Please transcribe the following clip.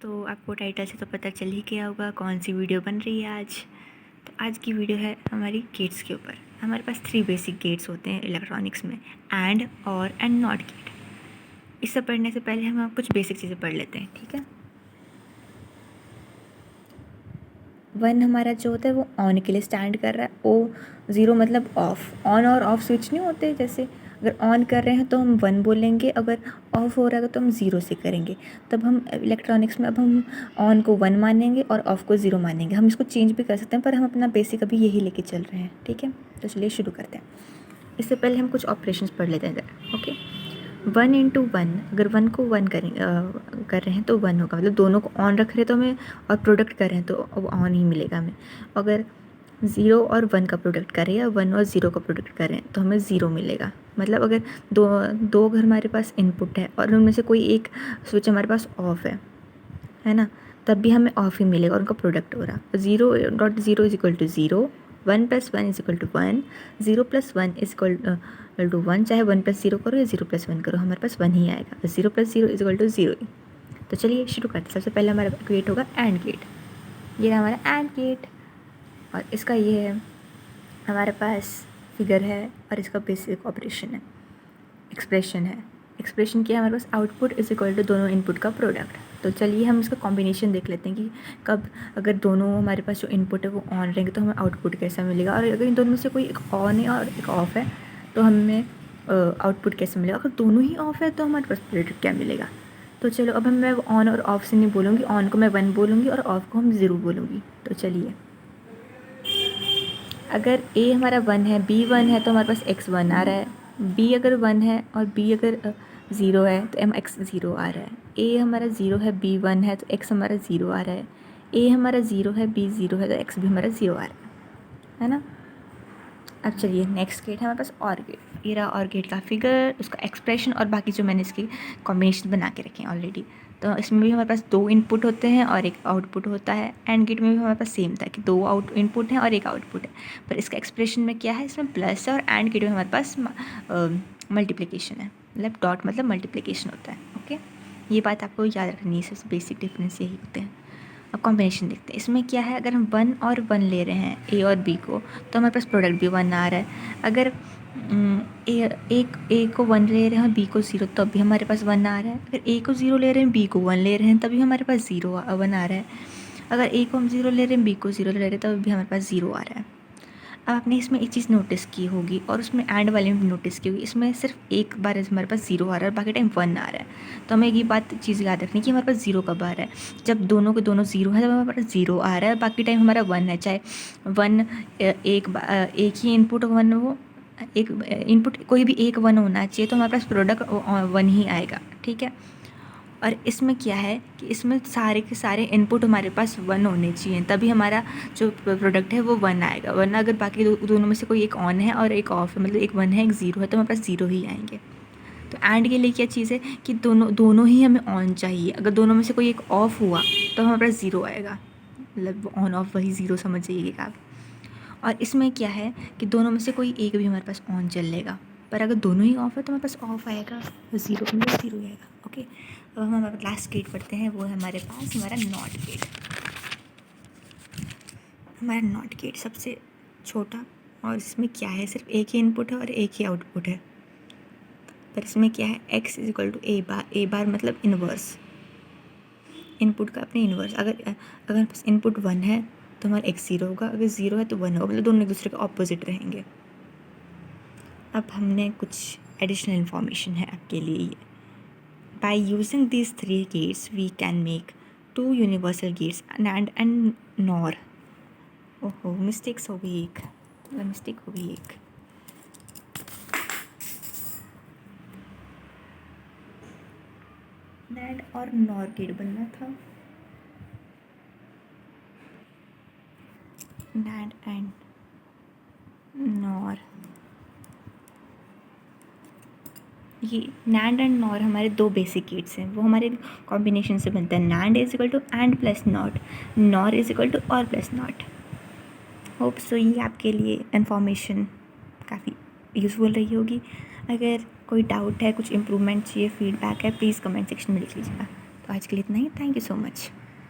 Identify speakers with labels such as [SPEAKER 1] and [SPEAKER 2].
[SPEAKER 1] तो आपको टाइटल से तो पता चल ही गया होगा कौन सी वीडियो बन रही है आज। तो आज की वीडियो है हमारी गेट्स के ऊपर। हमारे पास 3 बेसिक गेट्स होते हैं इलेक्ट्रॉनिक्स में, एंड, और एंड नॉट गेट। इससे पढ़ने से पहले हम कुछ बेसिक चीज़ें पढ़ लेते हैं, ठीक है। 1 हमारा जो होता है वो ऑन के लिए स्टैंड कर रहा है। ओ 0 मतलब ऑफ। ऑन और ऑफ स्विच नहीं होते, जैसे अगर ऑन कर रहे हैं तो हम 1 बोलेंगे, अगर ऑफ हो रहा है तो हम 0 से करेंगे। तब हम इलेक्ट्रॉनिक्स में अब हम ऑन को 1 मानेंगे और ऑफ को 0 मानेंगे। हम इसको चेंज भी कर सकते हैं, पर हम अपना बेसिक अभी यही लेके चल रहे हैं, ठीक है। तो चलिए शुरू करते हैं। इससे पहले हम कुछ ऑपरेशंस पढ़ लेते हैं ज़रा, ओके। 1 इंटू 1, अगर 1 को 1 कर रहे हैं तो 1 होगा, मतलब दोनों को ऑन रख रहे हैं तो हमें, और प्रोडक्ट कर रहे हैं तो वो ऑन ही मिलेगा हमें। अगर 0 और 1 का प्रोडक्ट कर रहे हैं या 1 और 0 का प्रोडक्ट कर रहे हैं तो हमें 0 मिलेगा। मतलब अगर दो अगर हमारे पास इनपुट है और उनमें से कोई एक स्विच हमारे पास ऑफ है ना, तब भी हमें ऑफ ही मिलेगा और उनका प्रोडक्ट हो रहा। 0.0 is equal to 0, 1 + 1 is equal to 1, 0 + 1 is equal to 1। चाहे 1 + 0 करो या 0 + 1 करो, हमारे पास 1 ही आएगा। 0 + 0 इज इक्वल टू 0। तो चलिए शुरू करते हैं। सबसे पहले हमारा गेट होगा एंड गेट। ये रहा हमारा एंड गेट, और इसका ये है, हमारे पास फिगर है और इसका बेसिक ऑपरेशन है, एक्सप्रेशन है। एक्सप्रेशन क्या है हमारे पास? आउटपुट इज इक्वल टू दोनों इनपुट का प्रोडक्ट। तो चलिए हम इसका कॉम्बिनेशन देख लेते हैं कि कब, अगर दोनों हमारे पास जो इनपुट है वो ऑन रहेंगे तो हमें आउटपुट कैसा मिलेगा, और अगर इन दोनों में से कोई एक ऑन है और एक ऑफ है तो हमें आउटपुट कैसे मिलेगा। अगर दोनों ही ऑफ है तो हमारे पास प्रोडक्ट क्या मिलेगा। तो चलो अब मैं ऑन और ऑफ से नहीं बोलूँगी, ऑन को मैं 1 बोलूँगी और ऑफ को हम 0 बोलूँगी। तो चलिए, अगर a हमारा 1 है, b 1 है तो हमारे पास x 1 आ रहा है। b अगर 1 है और b अगर 0 है तो x 0 आ रहा है। a हमारा 0 है, b 1 है तो x हमारा 0 आ रहा है। a हमारा 0 है, b 0 है तो x भी हमारा 0 आ रहा है ना। अब चलिए नेक्स्ट गेट है हमारे पास और गेट। ये रहा और गेट का फिगर, उसका एक्सप्रेशन और बाकी जो मैंने इसकी कॉम्बिनेशन बना के रखे हैं ऑलरेडी। तो इसमें भी हमारे पास 2 इनपुट होते हैं और एक आउटपुट होता है। एंड गेट में भी हमारे पास सेम था कि 2 इनपुट हैं और एक आउटपुट है, पर इसका एक्सप्रेशन में क्या है, इसमें प्लस है, और एंड गेट में हमारे पास मल्टीप्लिकेशन है। मतलब डॉट मतलब मल्टीप्लिकेशन होता है, ओके। ये बात आपको याद रखनी है, सबसे बेसिक डिफरेंस यही होते हैं। अब कॉम्बिनेशन देखते हैं। इसमें क्या है, अगर हम 1 और 1 ले रहे हैं ए और बी को, तो हमारे पास प्रोडक्ट भी 1 आ रहा है। अगर ए को 1 ले रहे हैं और बी को 0, तब भी हमारे पास 1 आ रहा है। अगर ए को 0 ले रहे हैं, बी को 1 ले रहे हैं, तभी हमारे पास 1 आ रहा है। अगर ए को हम 0 ले रहे हैं, बी को 0 ले रहे हैं, तब भी हमारे पास 0 आ रहा है। अब आपने इसमें एक चीज़ नोटिस की होगी, और उसमें एंड वाले में भी नोटिस की होगी, इसमें सिर्फ एक बार हमारे पास 0 आ रहा है और बाकी टाइम 1 आ रहा है। तो हमें ये बात चीज़ याद रखनी कि हमारे पास 0 कब आ रहा है, जब दोनों के दोनों 0 है तब हमारे पास 0 आ रहा है, बाकी टाइम हमारा 1 है। चाहे 1 एक ही इनपुट 1 हो, एक इनपुट कोई भी एक 1 होना चाहिए, तो हमारे पास प्रोडक्ट 1 ही आएगा, ठीक है। और इसमें क्या है कि इसमें सारे के सारे इनपुट हमारे पास 1 होने चाहिए, तभी हमारा जो प्रोडक्ट है वो 1 आएगा। वरना अगर बाकी दोनों में से कोई एक ऑन है और एक ऑफ है, मतलब एक 1 है एक 0 है, तो हमारे पास 0 ही आएंगे। तो एंड के लिए क्या चीज़ है कि दोनों ही हमें ऑन चाहिए। अगर दोनों में से कोई एक ऑफ हुआ तो हमारे पास 0 आएगा, मतलब ऑन ऑफ वही 0 समझ जाइएगा आप। और इसमें क्या है कि दोनों में से कोई एक भी हमारे पास ऑन चलेगा, पर अगर दोनों ही ऑफ है तो हमारे पास ऑफ आएगा, 0 मतलब 0 आएगा, ओके। अब हम हमारा लास्ट गेट पढ़ते हैं, वो है हमारे पास हमारा नॉट गेट। हमारा नॉट गेट सबसे छोटा, और इसमें क्या है, सिर्फ एक ही इनपुट है और एक ही आउटपुट है। पर इसमें क्या है, x इज इक्वल टू ए बार मतलब इनवर्स, इनपुट का अपने इनवर्स। अगर इनपुट 1 है तो हमारा x 0 होगा, अगर 0 है तो 1 होगा, मतलब दोनों एक दूसरे के ऑपोजिट रहेंगे। अब हमने कुछ एडिशनल इन्फॉर्मेशन है आपके लिए। By using these 3 gates, we can make 2 universal gates, NAND and NOR. ओहो, मिस्टेक्स हो गई एक, मिस्टेक हो गई एक। NAND और NOR गेट बनना था, NAND and NOR। ये NAND एंड NOR हमारे 2 बेसिक गेट्स हैं, वो हमारे कॉम्बिनेशन से बनता है। NAND is equal to AND plus NOT, NOR is equal to OR plus NOT. Hope so ये आपके लिए इन्फॉर्मेशन काफ़ी यूज़फुल रही होगी। अगर कोई डाउट है, कुछ इम्प्रूवमेंट चाहिए, फीडबैक है, प्लीज़ कमेंट सेक्शन में लिख लीजिएगा। तो आज के लिए इतना ही। Thank you so much.